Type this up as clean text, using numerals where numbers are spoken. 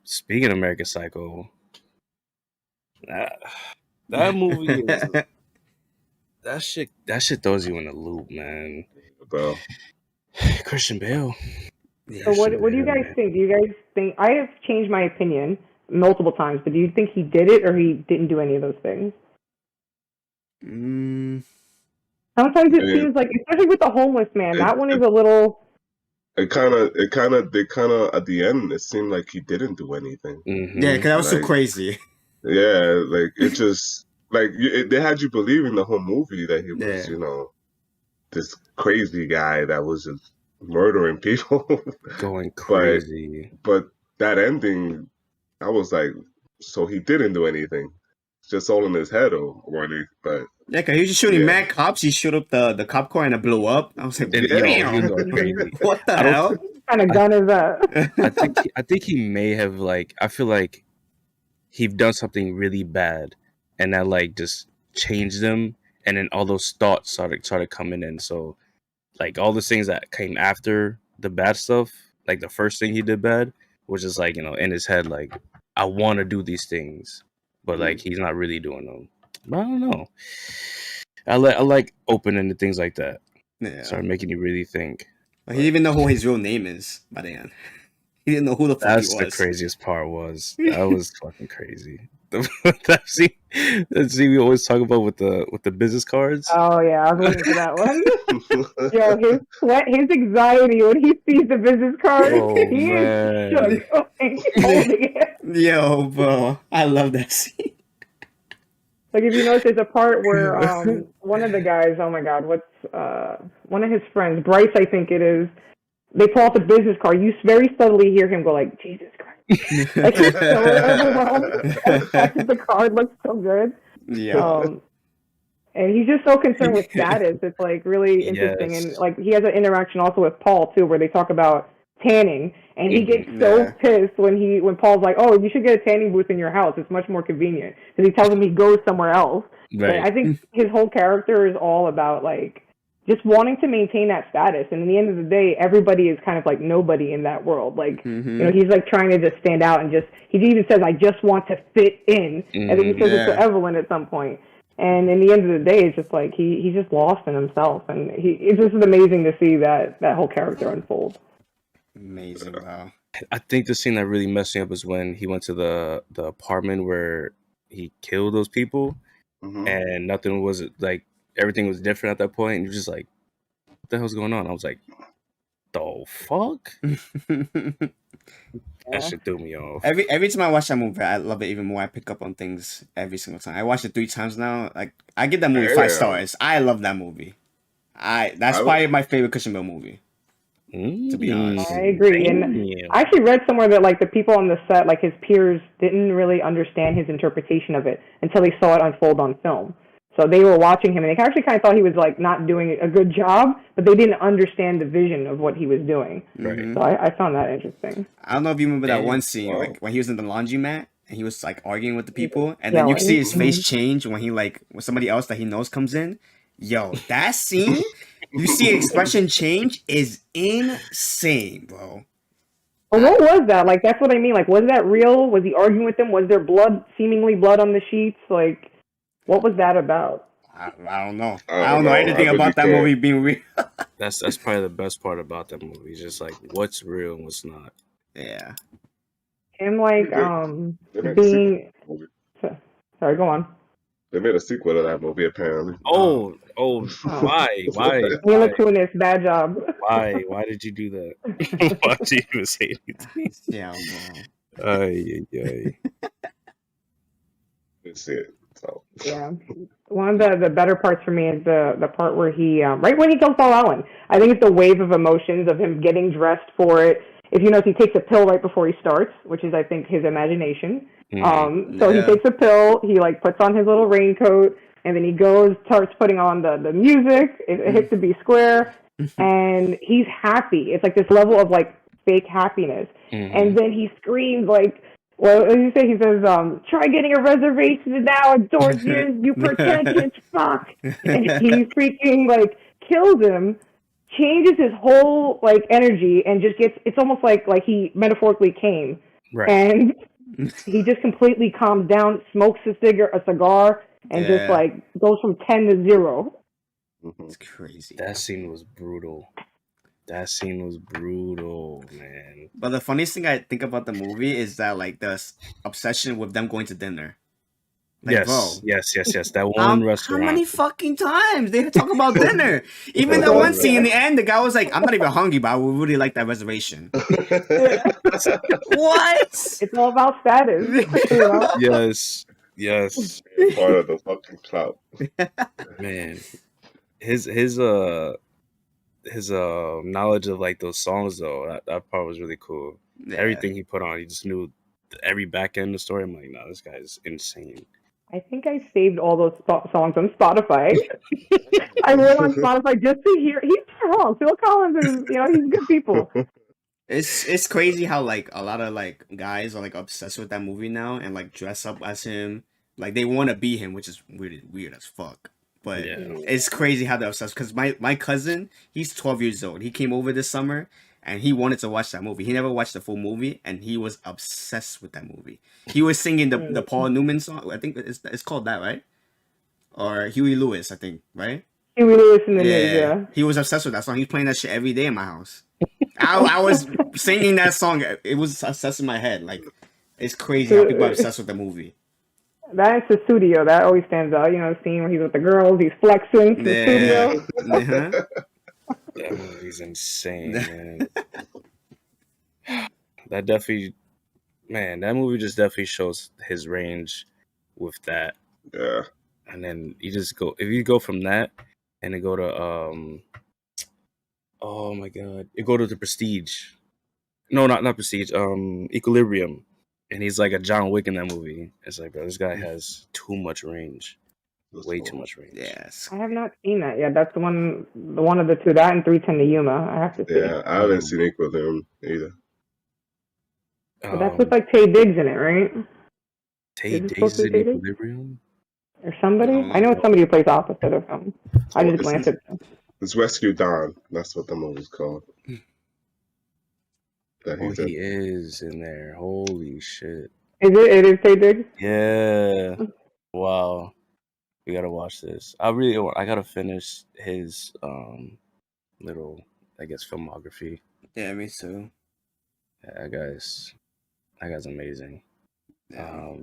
speaking of American Psycho, that, that movie is that shit throws you in a loop, man. Bro. Christian Bale. So what do you guys think? Do you guys think I have changed my opinion multiple times, but do you think he did it or he didn't do any of those things? Sometimes it seems like, especially with the homeless man, that one is a little. It kind of at the end. It seemed like he didn't do anything. Mm-hmm. Yeah, because that was so crazy. Yeah, like it just like they had you believing the whole movie that he was, this crazy guy that was just murdering people, going crazy. But that ending, I was like, so he didn't do anything. It's just all in his head already. But yeah, because he was just shooting mad cops. He shot up the cop car and it blew up. I was like, damn, what the hell? What kind of gun is that? I think he may have I feel like he done something really bad, and that just changed him, and then all those thoughts started coming in. So all the things that came after the bad stuff, the first thing he did bad was just in his head, I want to do these things, but he's not really doing them. But I don't know. I like open-ended things like that. Yeah, start making you really think. He didn't even know who his real name is by the end. He didn't know who the fuck he was. That's the craziest part. That was fucking crazy. That scene we always talk about with the business cards. Oh yeah, I was waiting for that one. Yo, his anxiety when he sees the business card, he is shook. Yo, bro, I love that scene. Like if you notice, there's a part where one of the guys, oh my god, what's one of his friends, Bryce, I think it is. They pull out the business card. You very subtly hear him go like, Jesus Christ. Like he's so overwhelmed. The card looks so good. Yeah. And he's just so concerned with status. It's really interesting. Yes. And he has an interaction also with Paul too, where they talk about tanning. And he gets so pissed when Paul's like, oh, you should get a tanning booth in your house. It's much more convenient. Because he tells him he goes somewhere else. Right. And I think his whole character is all about just wanting to maintain that status, and in the end of the day, everybody is kind of nobody in that world. He's trying to just stand out, and he even says, "I just want to fit in," and then he says it to Evelyn at some point. And in the end of the day, it's just he's just lost in himself, and it's just amazing to see that whole character unfold. Amazing, wow. I think the scene that really messed me up is when he went to the apartment where he killed those people, and nothing was everything was different at that point, and you're just like, what the hell's going on? I was like, the fuck? That shit threw me off. Every time I watch that movie, I love it even more. I pick up on things every single time. I watched it 3 times now. I give that movie 5 stars. I love that movie. That's probably my favorite Christian Bale movie. To be honest. I agree. And I actually read somewhere that the people on the set, his peers, didn't really understand his interpretation of it until they saw it unfold on film. So they were watching him, and they actually kind of thought he was not doing a good job, but they didn't understand the vision of what he was doing. Right. So I found that interesting. I don't know if you remember that one scene, when he was in the laundromat and he was arguing with the people, and then you can see his face change when he when somebody else that he knows comes in. Yo, that scene, you see expression change is insane, bro. Well, what was that? That's what I mean. Was that real? Was he arguing with them? Was there seemingly blood on the sheets? What was that about? I don't know. I don't know anything about that movie being real. That's probably the best part about that movie. It's just what's real and what's not. Yeah. Him being. Sorry, go on. They made a sequel to that movie apparently. Oh, why? Mila Kunis, bad job. Why did you do that? Why did you even say anything? Yeah, bro. Ay. That's it. So. Yeah, one of the better parts for me is the part where he right when he kills Paul Allen. I think it's the wave of emotions of him getting dressed for it. If you notice, he takes a pill right before he starts, which is I think his imagination. So he takes a pill. He puts on his little raincoat, and then he starts putting on the music. It hits the B square, and he's happy. It's this level of fake happiness, and then he screams well, as you say, he says, try getting a reservation now at George's, you pretentious fuck. And he freaking, kills him, changes his whole, energy, and just it's almost like he metaphorically came Right. And he just completely calms down, smokes a cigar, and just like goes from 10 to 0. It's crazy. That scene was brutal. That scene was brutal, man. But the funniest thing I think about the movie is that like the obsession with them going to dinner. Like, yes, bro, yes. That one restaurant. How many fucking times they talk about dinner? Even that one scene in the end, the guy was like, "I'm not even hungry, but I would really like that reservation." What? It's all about status. You know? Yes. Part of the fucking clout. Man, his knowledge of like those songs though, that part was really cool. Yeah. Everything he put on, he just knew every back end of the story. I'm like, no, this guy is insane. I think I saved all those songs on Spotify. I went on Spotify just to hear. He's not wrong. Phil Collins is, he's good people. It's crazy how like a lot of like guys are like obsessed with that movie now and like dress up as him. Like they want to be him, which is weird as fuck. But it's crazy how they're obsessed. Because my cousin, he's 12 years old. He came over this summer and he wanted to watch that movie. He never watched the full movie and he was obsessed with that movie. He was singing the Paul Newman song. I think it's called that, right? Or Huey Lewis, I think, right? Huey Lewis in the news, yeah. He was obsessed with that song. He's playing that shit every day in my house. I was singing that song. It was obsessed in my head. Like, it's crazy how people are obsessed with the movie. That's the studio. That always stands out. The scene where he's with the girls, he's flexing in the studio. That movie's insane, man. That movie just definitely shows his range with that. Yeah. And then if you go from that and then go to oh my god, you go to The Prestige. No, not Prestige. Equilibrium. And he's like a John Wick in that movie. It's like, bro, this guy has too much range. Way too much range. Yes. I have not seen that yet. That's the one of the two. That and 3:10 to Yuma. I have to see. Yeah, I haven't seen Equilibrium either. But that's with like Taye Diggs in it, right? Taye Diggs in Equilibrium? Or somebody? I know it's somebody who plays opposite of him. I just glanced at them. It's Rescue Dawn. That's what the movie's called. He is in there. Holy shit. Is it? It is Taye Diggs? Yeah. Wow. We gotta watch this. I gotta finish his little, I guess, filmography. Yeah, me too. Yeah, that guy's amazing. Yeah.